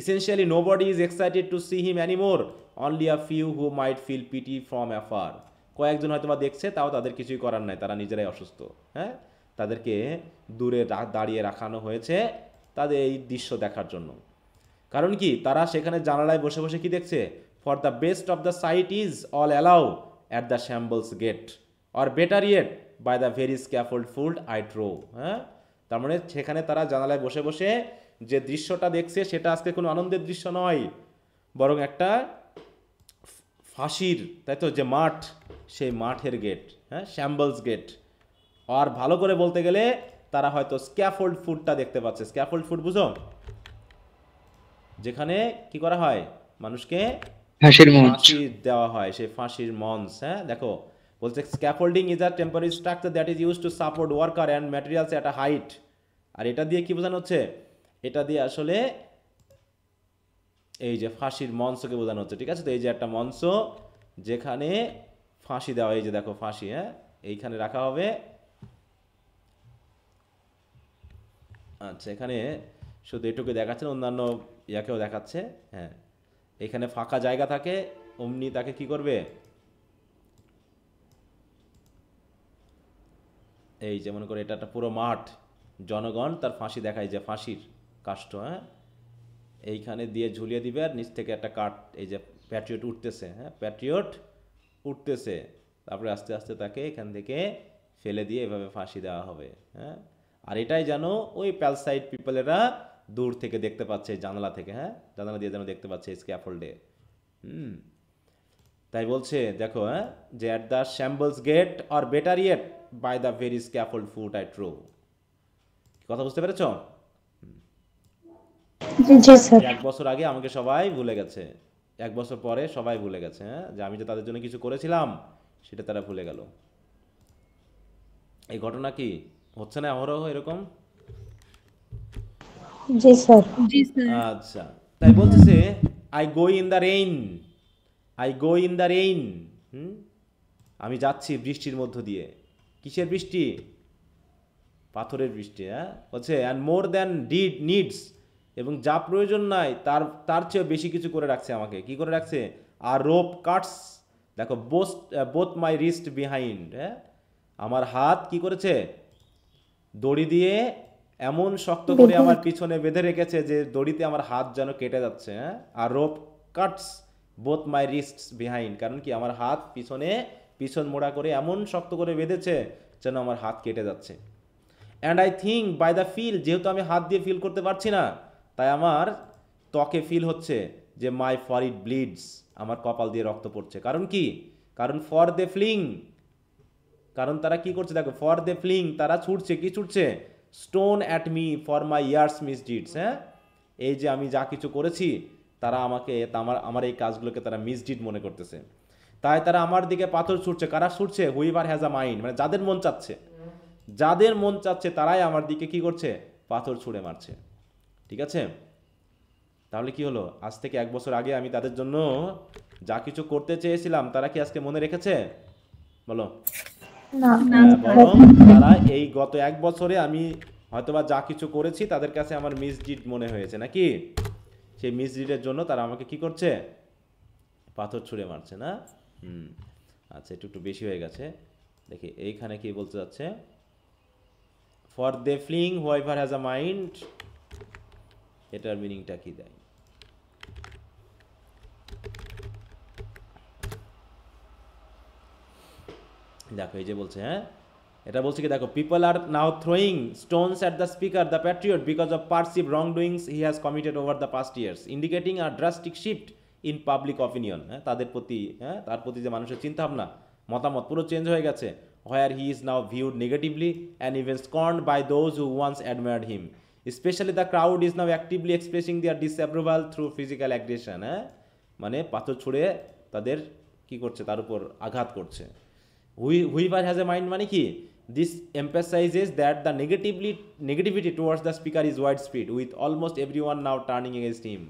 Essentially nobody is excited to see him anymore, only a few who might feel pity from afar, কয়েকজন হয়তো বা দেখছে, তাও তাদের কিছুই করার নাই, তারা নিজেরাই অসুস্থ। হ্যাঁ তাদেরকে দূরে দাঁড়িয়ে রাখানো হয়েছে তাদের এই দৃশ্য দেখার জন্য। কারণ কি, তারা সেখানে জানালায় বসে বসে কি দেখছে? For the best of the sight is all allow at the shambles gate, or better yet by the very scaffold I drove। হ্যাঁ তার মানে সেখানে তারা জানালায় বসে বসে যে দৃশ্যটা দেখছে সেটা আজকে কোনো আনন্দের দৃশ্য নয়, বরং একটা ফাঁসির, তাই তো, যে মাঠ, সেই মাঠের গেট। হ্যাঁ শ্যাম্বলস গেট। আর ভালো করে বলতে গেলে তারা হয়তো স্ক্যাফোল্ড ফুডটা দেখতে পাচ্ছে। স্ক্যাফোল্ড ফুড বুঝো? যেখানে কি করা হয়, মানুষকে ফাঁসির মঞ্চ। ফাঁসি দেওয়া হয়, সেই ফাঁসির মঞ্চ। হ্যাঁ দেখো বলছে scaffolding is a temporary structure that is use to support worker and materials at a height. আর এটা দিয়ে কি বোঝানো হচ্ছে? এটা দিয়ে আসলে এই যে ফাঁসির মঞ্চকে বোঝানো হচ্ছে। ঠিক আছে, তো এই যে একটা মঞ্চ যেখানে ফাঁসি দেওয়া, এই যে দেখো ফাঁসি, হ্যাঁ এইখানে রাখা হবে। আচ্ছা এখানে শুধু এটুকু দেখাচ্ছে, অন্যান্য ইয়াকেও দেখাচ্ছে। হ্যাঁ এখানে ফাঁকা জায়গা থাকে, অমনি তাকে কি করবে, এই যে মনে করে এটা একটা পুরো মাঠ, জনগণ তার ফাঁসি দেখায়, যে ফাঁসির কাষ্ঠ। হ্যাঁ এইখানে দিয়ে ঝুলিয়ে দিবে, আর নিচ থেকে একটা কাঠ, এই যে প্যাট্রিয়ট উঠতেছে। হ্যাঁ প্যাট্রিয়ট উঠতেছে, তারপরে আস্তে আস্তে তাকে এখান থেকে ফেলে দিয়ে এভাবে ফাঁসি দেওয়া হবে। হ্যাঁ আর এটাই যেন ওই প্যালসাইড পিপলেরা দূর থেকে দেখতে পাচ্ছে, জানালা থেকে। হ্যাঁ জানালা দিয়ে যেন দেখতে পাচ্ছে স্ক্যাফোল্ডে। তাই বলছে দেখো, হ্যাঁ যে at the shambles gate or better yet by the very scaffold foot I trow. কথা বুঝতে পেরেছ? জি স্যার। 1 বছর আগে আমাকে সবাই ভুলে গেছে, 1 বছর পরে সবাই ভুলে গেছে। হ্যাঁ যে আমি যে তাদের জন্য কিছু করেছিলাম সেটা তারা ভুলে গেল। এই ঘটনা কি হচ্ছে না অহরহ এরকম? জি স্যার। জি স্যার। আচ্ছা তাই বলতেছে I go in the rain, I go in the rain. আমি যাচ্ছি বৃষ্টির মধ্য দিয়ে। কিসের বৃষ্টি? পাথরের বৃষ্টি। হ্যাঁ বলছে and more than did needs, এবং যা প্রয়োজন নাই তার চেয়ে বেশি কিছু করে রাখছে আমাকে। কি করে রাখছে? আর রোপ কাটস, দেখো বোথ মাই রিস্ট বিহাইন্ড। হ্যাঁ আমার হাত কি করেছে? দড়ি দিয়ে এমন শক্ত করে আমার পিছনে বেঁধে রেখেছে যে দড়িতে আমার হাত যেন কেটে যাচ্ছে, হ্যাঁ। আর রোপ কাটস বোথ মাই রিস্টস বিহাইন্ড, কারণ কি আমার হাত পিছন মোড়া করে এমন শক্ত করে বেঁধেছে যেন আমার হাত কেটে যাচ্ছে। And I think by the feel, যেহেতু আমি হাত দিয়ে ফিল করতে পারছি না, তাই আমার ত্বকে ফিল হচ্ছে যে মাই ফরইড ব্লিডস, আমার কপাল দিয়ে রক্ত পড়ছে। কারণ কি? কারণ ফর দে ফ্লিং, কারণ তারা কি করছে দেখো, ফর দে ফ্লিং, তারা ছুটছে, কি ছুটছে? Stone at me for my year's misdeeds, হ্যাঁ। এই যে আমি যা কিছু করেছি, তারা আমাকে আমার এই কাজগুলোকে তারা মিসডিড মনে করতেছে, তাই তারা আমার দিকে পাথর ছুটছে। কারা ছুটছে? হুইভার হ্যাজ আ মাইন্ড, মানে যাদের মন চাচ্ছে তারাই আমার দিকে কি করছে? পাথর ছুঁড়ে মারছে। ঠিক আছে, তাহলে কি হলো? আজ থেকে 1 বছর আগে আমি তাদের জন্য যা কিছু করতে চেয়েছিলাম, তারা কি আজকে মনে রেখেছে? বলো। না। বরং তারা এই গত 1 বছরে আমি হয়তোবা যা কিছু করেছি তাদের কাছে আমার মিসডিড মনে হয়েছে, নাকি? সেই মিসডিডের জন্য তারা আমাকে কি করছে? পাথর ছুঁড়ে মারছে, না? আচ্ছা, একটু বেশি হয়ে গেছে। দেখি এইখানে কি বলতে যাচ্ছে, for they fling whoever has a mind, এটার মিনিংটা কি দেয়? দেখো এই যে বলছে, হ্যাঁ, এটা বলছে কি দেখো, people are now throwing stones at the speaker the patriot because of perceived wrong doings he has committed over the past years, indicating a drastic shift in public opinion. হ্যাঁ, তাদের প্রতি, হ্যাঁ, তার প্রতি যে মানুষের চিন্তাভাবনা, মতামত পুরো চেঞ্জ হয়ে গেছে। Where he is now viewed negatively and even scorned by those who once admired him, specially the crowd is now actively expressing their disapproval through physical aggression. হ্যাঁ, মানে পাথর ছুঁড়ে তাদের কি করছে? তার উপর আঘাত করছে। Whoever has a mind মানে কি? This emphasizes that the negativity towards the speaker is widespread, with almost everyone now turning against him.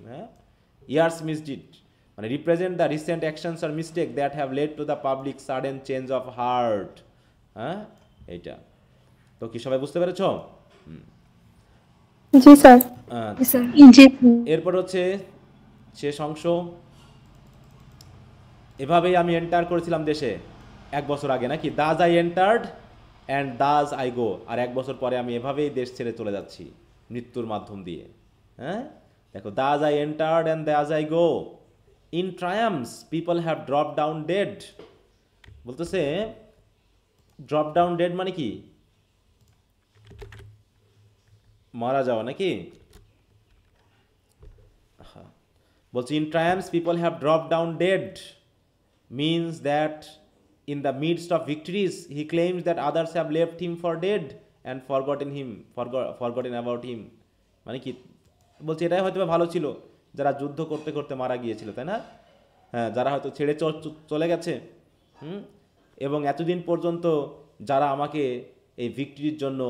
Years misdeed মানে represent the recent actions or mistakes that have led to the public sudden change of heart. হ্যাঁ, এইটা তো কি সবাই বুঝতে পেরেছো? জি sir. জি। এরপর হচ্ছে শেষ অংশ। এভাবেই আমি এন্টার করেছিলাম দেশে 1 বছর আগে, নাকি? Thus I entered and thus I go. আর 1 বছর পরে আমি এভাবেই দেশ ছেড়ে চলে যাচ্ছি মৃত্যুর মাধ্যম দিয়ে। হ্যাঁ, দেখো, thus I entered and thus I go in triumphs people have drop down dead. বলতেছে ড্রপ ডাউন ডেড মানে কি? মারা যাওয়া, নাকি? বলছি in triumphs people have drop down dead means that in the midst of victories he claims that others have left him for dead and forgotten about him. মানে কি বলছে? এটাই হয়তো ভালো ছিল যারা যুদ্ধ করতে করতে মারা গিয়েছিল, তাই না? হ্যাঁ, যারা হয়তো ছেড়ে চলে গেছে, এবং এতদিন পর্যন্ত যারা আমাকে এই ভিক্টরির জন্য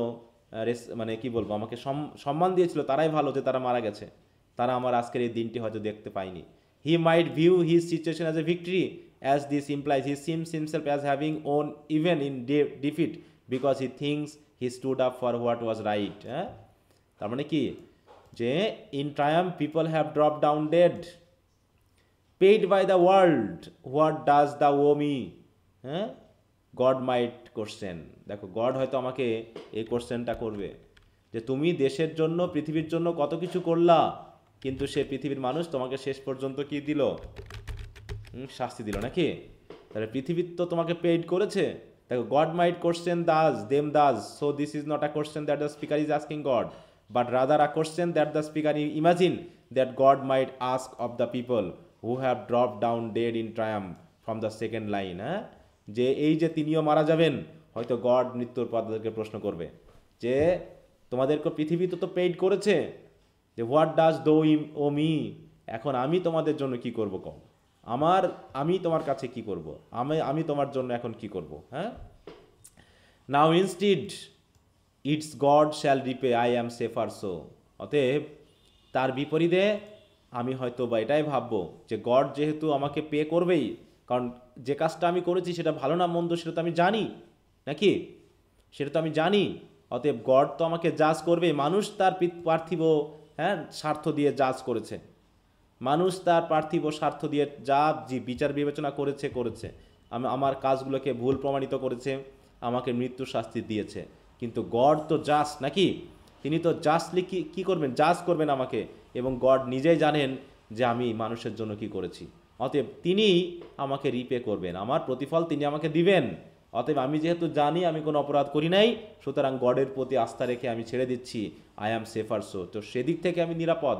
মানে কি বলবো, আমাকে সম্মান দিয়েছিল, তারাই ভালো যে তারা মারা গেছে। তারা আমার আজকের এই দিনটি হয়তো দেখতে পায়নি। He might view his situation as a victory, as this implies he sees himself as having won even in defeat because he thinks he stood up for what was right. তার মানে কি? যে in triumph people have dropped down dead, paid by the world, what does the owe me? God might question. দেখো, god হয়তো আমাকে এই কোশ্চেনটা করবে যে তুমি দেশের জন্য, পৃথিবীর জন্য কত কিছু করলা, কিন্তু সে পৃথিবীর মানুষ তোমাকে শেষ পর্যন্ত কি দিল? শাস্তি দিল, নাকি? তাহলে পৃথিবী তো তোমাকে পেইড করেছে। দেখো, God might question them thus, so this is not a question that the speaker is asking God, but rather a question that the speaker imagine that God might ask of the people who have drop down dead in triumph from the second line. হ্যাঁ, যে এই যে তিনিও মারা যাবেন, হয়তো god মৃত্যুর পর তাদেরকে প্রশ্ন করবে যে তোমাদেরকে পৃথিবী তো পেইড করেছে, যে হোয়াট ডাজ দো ও মি, এখন আমি তোমাদের জন্য কি করব কম? আমি তোমার কাছে কি করব? আমি তোমার জন্য এখন কি করব? হ্যাঁ, now instead it's God shall repay I am safer so. অতএব তার বিপরীতে আমি হয়তো বা এটাই ভাববো যে গড যেহেতু আমাকে পে করবেই, কারণ যে কাজটা আমি করেছি সেটা ভালো না মন্দ সেটা তো আমি জানি, নাকি? সেটা তো আমি জানি। অতএব গড তো আমাকে জাজ করবে। মানুষ তার পার্থিব স্বার্থ দিয়ে জাজ করেছে, মানুষ তার পার্থিব স্বার্থ দিয়ে যা বিচার বিবেচনা করেছে আমার কাজগুলোকে ভুল প্রমাণিত করেছে, আমাকে মৃত্যু শাস্তি দিয়েছে। কিন্তু গড তো জাস্ট, নাকি? তিনি তো জাস্টলি কি করবেন, জাজ করবেন আমাকে, এবং গড নিজেই জানেন যে আমি মানুষের জন্য কি করেছি। অতএব তিনি আমাকে রিপে করবেন, আমার প্রতিফল তিনি আমাকে দিবেন। অতএব আমি যেহেতু জানি আমি কোনো অপরাধ করি নাই, সুতরাং গডের প্রতি আস্থা রেখে আমি ছেড়ে দিচ্ছি, আই অ্যাম সেফার। সো তো সেদিক থেকে আমি নিরাপদ,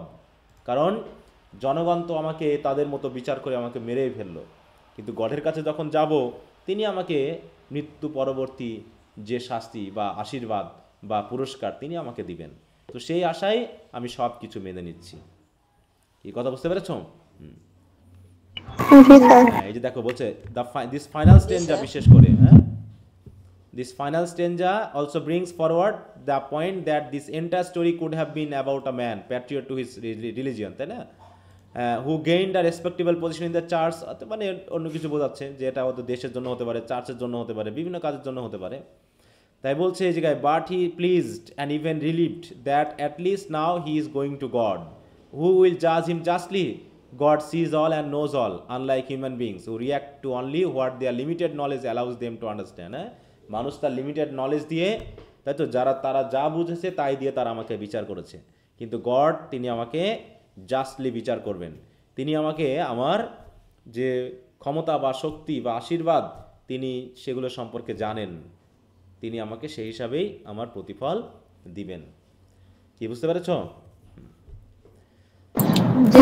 কারণ জনগণ তো আমাকে তাদের মতো বিচার করে আমাকে মেরেই ফেললো। কিন্তু গডের কাছে যখন যাব, তিনি আমাকে মৃত্যু পরবর্তী যে শাস্তি বা আশীর্বাদ বা পুরস্কার তিনি আমাকে দিবেন। তো সেই আশায় আমি সব কিছু মেনে নিচ্ছি। কি কথা বুঝতে পেরেছ? জি স্যার। হ্যাঁ, এই যে দেখো বলছে দিস ফাইনাল স্টেঞ্জা, বিশেষ করে হ্যাঁ, this final stanza also brings forward the point that this entire story could have been about a man patriot to his religion, তাই না, who gained a respectable position in the church। মানে অন্য কিছু বোঝাচ্ছে যে এটা হয়তো দেশের জন্য হতে পারে, চার্চের জন্য হতে পারে, বিভিন্ন কাজের জন্য হতে পারে। তাই বলছে এই জায়গায়, but he pleased and even relieved that at least now he is going to god, who will জাজ হিম justly. God sees all and knows all, unlike human beings who react to only what their limited knowledge allows them to understand। হ্যাঁ, মানুষ তার limited knowledge দিয়ে, তাই তো, তারা যা বুঝেছে তাই দিয়ে তারা আমাকে বিচার করেছে। কিন্তু গড তিনি আমাকে জাস্টলি বিচার করবেন। তিনি আমাকে আমার যে ক্ষমতা বা শক্তি বা আশীর্বাদ তিনি সেগুলো সম্পর্কে জানেন, তিনি আমাকে সেই হিসাবেই আমার প্রতিফল দিবেন। কি বুঝতে পেরেছ?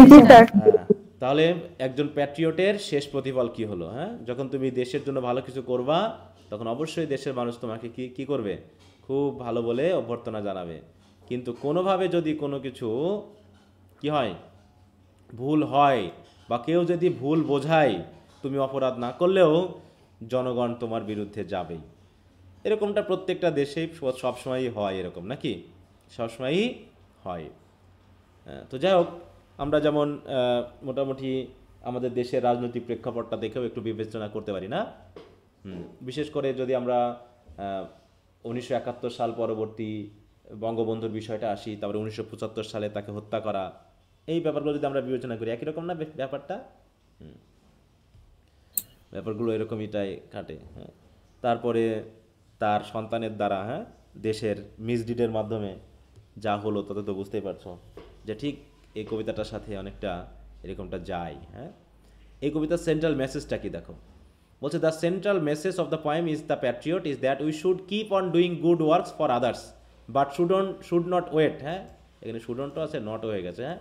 জি স্যার। হ্যাঁ, তাহলে একজন প্যাট্রিয়টের শেষ প্রতিফল কি হলো? হ্যাঁ, যখন তুমি দেশের জন্য ভালো কিছু করবা, তখন অবশ্যই দেশের মানুষ তোমাকে কি করবে? খুব ভালো বলে অভ্যর্থনা জানাবে। কিন্তু কোনোভাবে যদি কোনো কিছু কি হয়, ভুল হয়, বা কেউ যদি ভুল বোঝায়, তুমি অপরাধ না করলেও জনগণ তোমার বিরুদ্ধে যাবেই। এরকমটা প্রত্যেকটা দেশেই সবসময়ই হয়, এরকম নাকি? সবসময়ই হয়। তো যাই হোক, আমরা যেমন মোটামুটি আমাদের দেশের রাজনৈতিক প্রেক্ষাপটটা দেখেও একটু বিবেচনা করতে পারি না? বিশেষ করে যদি আমরা 1971 সাল পরবর্তী বঙ্গবন্ধুর বিষয়টা আসি, তারপরে 1975 সালে তাকে হত্যা করা, এই ব্যাপারগুলো যদি আমরা বিবেচনা করি, একই রকম না ব্যাপারটা? ব্যাপারগুলো এরকমইটাই কাটে। হ্যাঁ, তারপরে তার সন্তানের দ্বারা, হ্যাঁ, দেশের মিসডিডের মাধ্যমে যা হলো, তাতে তো বুঝতেই পারছো যে ঠিক এই কবিতাটার সাথে অনেকটা এরকমটা যায়। হ্যাঁ, এই কবিতার সেন্ট্রাল মেসেজটা কি দেখো, বলছে the central message of the poem is the patriot is that we should keep on doing good works for others but should not wait. হ্যাঁ, এখানে শুডন্টও আছে, নটও হয়ে গেছে। হ্যাঁ,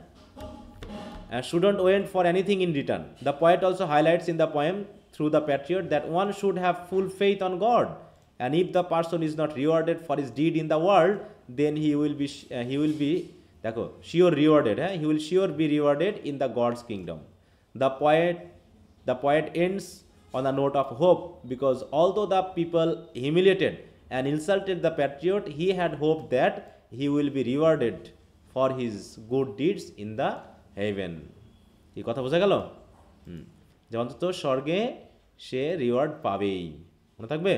shouldn't wait for anything in return. The poet also highlights in the poem through the patriot that one should have full faith on God, and if the person is not rewarded for his deed in the world, then he will be দেখো sure rewarded, he will sure be rewarded in the God's kingdom. The poet ends on a note of hope, because although the people humiliated and insulted the patriot, he had hoped that he will be rewarded for his good deeds in the heaven. এই কথা বোঝা গেল? যে অন্তত স্বর্গে সে reward পাবেই, মনে থাকবে?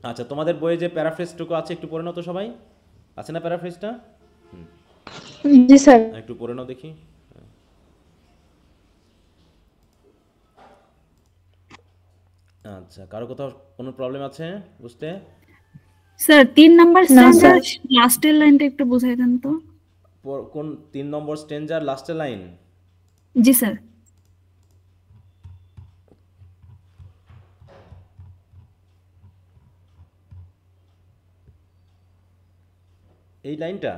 আচ্ছা, তোমাদের বইয়ে যে প্যারাফ্রেজটুকু আছে একটু পড়ে নাও তো সবাই, আছে না প্যারাফ্রেজটা? জি স্যার। একটু পড়ে নাও দেখি। আচ্ছা, কারো কোথাও কোনো প্রবলেম আছে বুঝতে? স্যার 3 নাম্বার স্ট্যান্ডার লাস্টের লাইনটা একটু বোঝাই দেন তো। কোন 3 নম্বর স্ট্যাঞ্জার লাস্টের লাইন? জি স্যার। এই লাইনটা,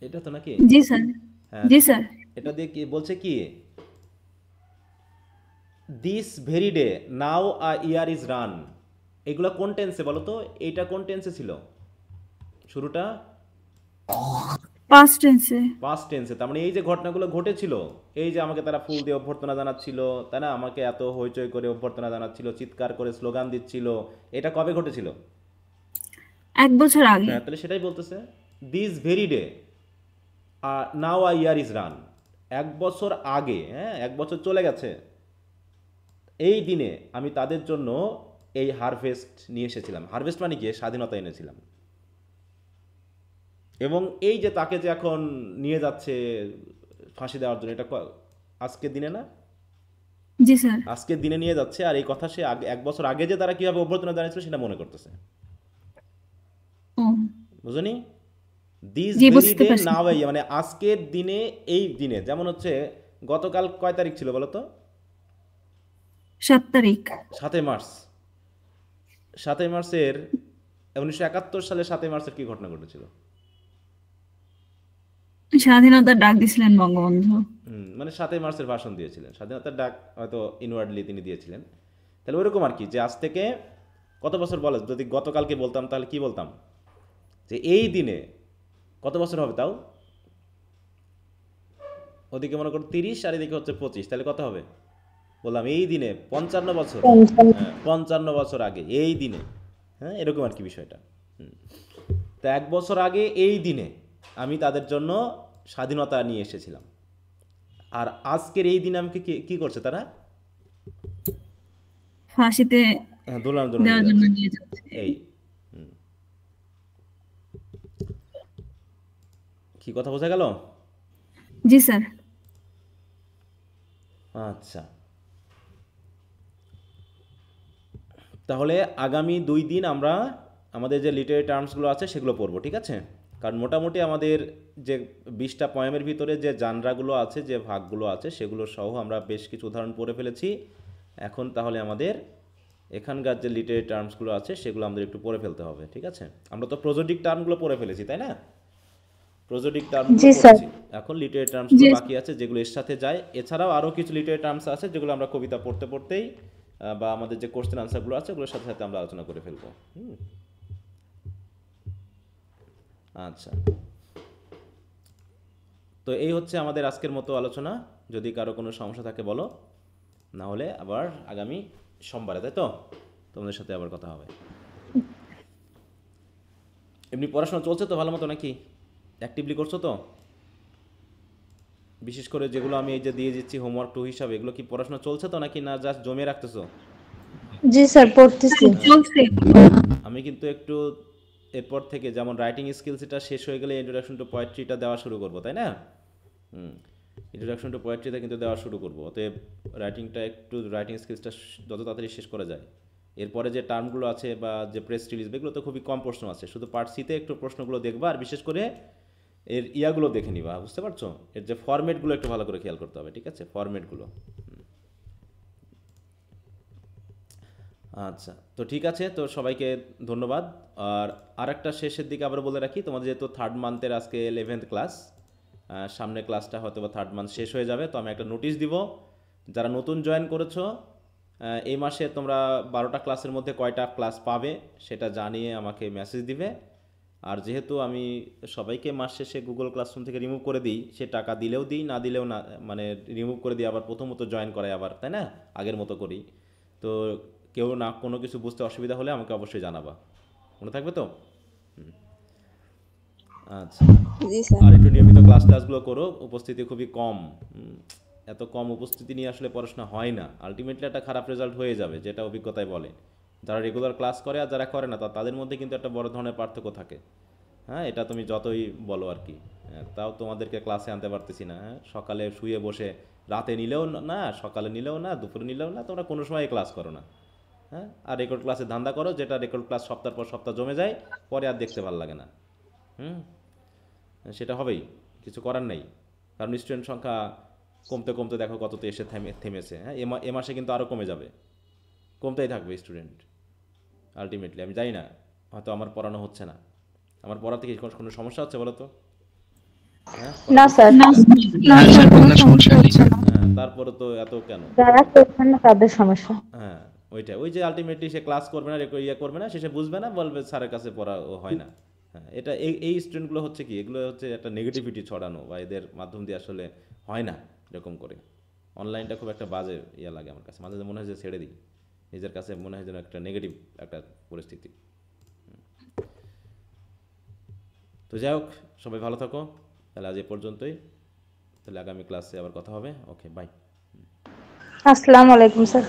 এটা তো নাকি? জি স্যার। জি স্যার। এটা দিয়ে কি বলছে, কি this very day now a year is run, এগুলো কোন টেন্সে বলো তো? এইটা কোন টেন্সে ছিল? শুরুটা পাস্ট টেন্সে। পাস্ট টেন্সে। তার মানে এই যে ঘটনাগুলো ঘটেছিল, এই যে আমাকে তারা ফুল দিয়ে অভ্যর্থনা জানাচ্ছিল, তাই না, আমাকে এত হইচই করে অভ্যর্থনা জানাচ্ছিল, চিৎকার করে স্লোগান দিচ্ছিল, এটা কবে ঘটেছিল? 1 বছর আগে। হ্যাঁ, তাহলে সেটাই বলতেছে, this very day now a year is run, 1 বছর আগে, হ্যাঁ, 1 বছর চলে গেছে, এই দিনে আমি তাদের জন্য এই হারভেস্ট নিয়ে এসেছিলাম। হারভেস্ট মানে কি? স্বাধীনতা এনেছিলাম। এবং এই যে তাকে যে এখন নিয়ে যাচ্ছে ফাঁসি দেওয়ার জন্য, এটা আজকের দিনে না? জি স্যার। আজকের দিনে নিয়ে যাচ্ছে, আর এই কথা সে আগে 1 বছর আগে যে তারা কীভাবে অভ্যর্থনা জানিয়েছিল সেটা মনে করতেছে। ও বুঝনি? দিস জি, ভেরি বুঝতে ডে পারছি। নাও, মানে আজকের দিনে, এই দিনে, যেমন হচ্ছে গতকাল কয় তারিখ ছিল বলো তো? 7 তারিখ। 7 মার্চ। 7 মার্চের 1971 সালে 7 মার্চের কি ঘটনা ঘটেছিল? স্বাধীনতার ডাক দিছিলেন বঙ্গবন্ধু। মানে 7 মার্চের ভাষণ দিয়েছিলেন, স্বাধীনতার ডাক হয়তো ইনওয়ার্ডলি তিনি দিয়েছিলেন। তাহলে ওইরকম আর কি, যে আজ থেকে কত বছর বলে, যদি গতকালকে বলতাম তাহলে কি বলতাম, যে এই দিনে কত বছর হবে তাও? ওদিকে মনে করো 30 আর এদিকে হচ্ছে 25, তাহলে কত হবে? বললাম এই দিনে 55 বছর। হ্যাঁ, 55 বছর আগে এই দিনে। হ্যাঁ, এরকম আর কি বিষয়টা। তা 1 বছর আগে এই দিনে আমি তাদের জন্য স্বাধীনতা নিয়ে এসেছিলাম, আর আজকের এই দিনে আমাকে কি করছে তারা? ফাঁসিতে হ্যাঁ, দোলার জন্য দেওয়ার নিয়ে জন্য যাচ্ছে। নিয়ে যাচ্ছে। এই কি কথা বোঝা গেল? জি স্যার। আচ্ছা, তাহলে আগামী 2 দিন আমরা আমাদের যে লিটারি টার্মসগুলো আছে সেগুলো পড়বো, ঠিক আছে? কারণ মোটামুটি আমাদের যে 20টা পয়েমের ভিতরে যে জানরাগুলো আছে, যে ভাগগুলো আছে, সেগুলো সহ আমরা বেশ কিছু উদাহরণ পড়ে ফেলেছি। এখন তাহলে আমাদের এখানকার যে লিটারি টার্মসগুলো আছে সেগুলো আমাদের একটু পড়ে ফেলতে হবে, ঠিক আছে? আমরা তো প্রোজোডিক টার্মগুলো পড়ে ফেলেছি, তাই না? প্রোজোডিক টার্মগুলো জি স্যার। পড়েছি, এখন লিটারি টার্মসগুলো জি বাকি আছে যেগুলো এর সাথে যায়। এছাড়াও আরও কিছু লিটারি টার্মস আছে যেগুলো আমরা কবিতা পড়তে পড়তেই বা আমাদের যে কোশ্চেন আনসারগুলো আছে ওগুলোর সাথে সাথে আমরা আলোচনা করে ফেলবো। আচ্ছা, তো এই হচ্ছে আমাদের আজকের মতো আলোচনা। যদি কারো কোনো সমস্যা থাকে বলো, না হলে আবার আগামী সোমবারে, তাই তো, তোমাদের সাথে আবার কথা হবে। এমনি পড়াশোনা চলছে তো ভালো মতো নাকি? অ্যাক্টিভলি করছো তো? বিশেষ করে যেগুলো আমি এই যে দিয়ে দিচ্ছি হোমওয়ার্ক 2 হিসাবে, এগুলো কি পড়াশোনা চলছে তো, নাকি না জাস্ট জমিয়ে রাখতেছো? জি স্যার, পড়তেছি। চলছে। আমি কিন্তু একটু এরপর থেকে, যেমন রাইটিং স্কিলস এটা শেষ হয়ে গেলে ইন্ট্রোডাকশন টু পোয়েট্রিটা দেওয়া শুরু করবো, তাই না? ইন্ট্রোডাকশন টু পোয়েট্রিটা কিন্তু দেওয়া শুরু করবো। অতএব রাইটিং স্কিলসটা যত তাড়াতাড়ি শেষ করা যায়। এরপরে যে টার্মগুলো আছে বা যে প্রেস রিলিজ, এগুলো তো খুবই কম প্রশ্ন আছে, শুধু পার্ট সিতে একটু প্রশ্নগুলো দেখবা, আর বিশেষ করে এর ইয়াগুলো দেখে নিবা, বুঝতে পারছো? এর যে ফরম্যাটগুলো একটু ভালো করে খেয়াল করতে হবে, ঠিক আছে? ফরম্যাটগুলো। আচ্ছা, তো ঠিক আছে, তো সবাইকে ধন্যবাদ। আর আরেকটা শেষের দিকে আবার বলে রাখি, তোমাদের যেহেতু 3rd মান্থের আজকে 11th ক্লাস, সামনে ক্লাসটা হয়তো বা 3rd মান্থ শেষ হয়ে যাবে, তো আমি একটা নোটিশ দিব, যারা নতুন জয়েন করেছো এই মাসে তোমরা 12টা ক্লাসের মধ্যে কয়টা ক্লাস পাবে সেটা জানিয়ে আমাকে মেসেজ দিবে। আর যেহেতু আমি সবাইকে মাস শেষে গুগল ক্লাসরুম থেকে রিমুভ করে দিই, সে টাকা দিলেও দিই, না দিলেও না, মানে রিমুভ করে দিই, আবার প্রথমত জয়েন করাই আবার, তাই না? আগের মতো করি। তো কেউ না কোনো কিছু বুঝতে অসুবিধা হলে আমাকে অবশ্যই জানাবা, মনে থাকবে তো? আচ্ছা, জি স্যার। আর একটু নিয়মিত ক্লাসগুলো করো, উপস্থিতি খুবই কম। এত কম উপস্থিতি নিয়ে আসলে পড়াশোনা হয় না, আলটিমেটলি একটা খারাপ রেজাল্ট হয়ে যাবে, যেটা অভিজ্ঞতায় বলে। যারা রেগুলার ক্লাস করে আর যারা করে না, তাদের মধ্যে কিন্তু একটা বড় ধরনের পার্থক্য থাকে। হ্যাঁ, এটা তুমি যতই বলো আর কি। হ্যাঁ, তাও তোমাদেরকে ক্লাসে আনতে পারতেছি না। হ্যাঁ, সকালে শুয়ে বসে, রাতে নিলেও না, সকালে নিলেও না, দুপুরে নিলেও না, তোমরা কোনো সময় ক্লাস করো না। হ্যাঁ, আর রেকর্ড ক্লাসে ধান্দা করো, যেটা রেকর্ড ক্লাস সপ্তাহের পর সপ্তাহ জমে যায়, পরে আর দেখতে ভালো লাগে না। সেটা হবেই, কিছু করার নেই। কারণ স্টুডেন্ট সংখ্যা কমতে কমতে দেখো কততে এসে থেমেছে। হ্যাঁ, এ মাসে কিন্তু আরও কমে যাবে, কমতেই থাকবে স্টুডেন্ট আলটিমেটলি। আমি জানি না, হয়তো আমার পড়ানো হচ্ছে না, আমার পড়াতে কি কোনো সমস্যা হচ্ছে বলো তো? হ্যাঁ, না স্যার, না না না স্যার, স্যার, কোনো কোনো সমস্যা সমস্যা নেই। হচ্ছে না। হ্যাঁ, তারপরে তো এত কেন? যারা করছেন না তাদের সমস্যা। হ্যাঁ, ওই যে আলটিমেটলি সে ক্লাস করবে না, করবে না, শেষে বুঝবে না, বলবে স্যারের কাছে পড়া হয় না। হ্যাঁ, এটা এই স্টুডেন্টগুলো হচ্ছে কি, এগুলো হচ্ছে একটা নেগেটিভিটি ছড়ানো, বা এদের মাধ্যম দিয়ে আসলে হয় না এরকম করে। অনলাইনটা খুব একটা বাজে লাগে আমার কাছে, মাঝে মাঝে মনে হয় যে ছেড়ে দিই, নিজের কাছে মনে হয় যেন একটা নেগেটিভ একটা পরিস্থিতি। তো যাই হোক, সবাই ভালো থাকো, তাহলে আজ এ পর্যন্তই, তাহলে আগামী ক্লাসে আবার কথা হবে। ওকে, বাই। আসসালামু আলাইকুম স্যার।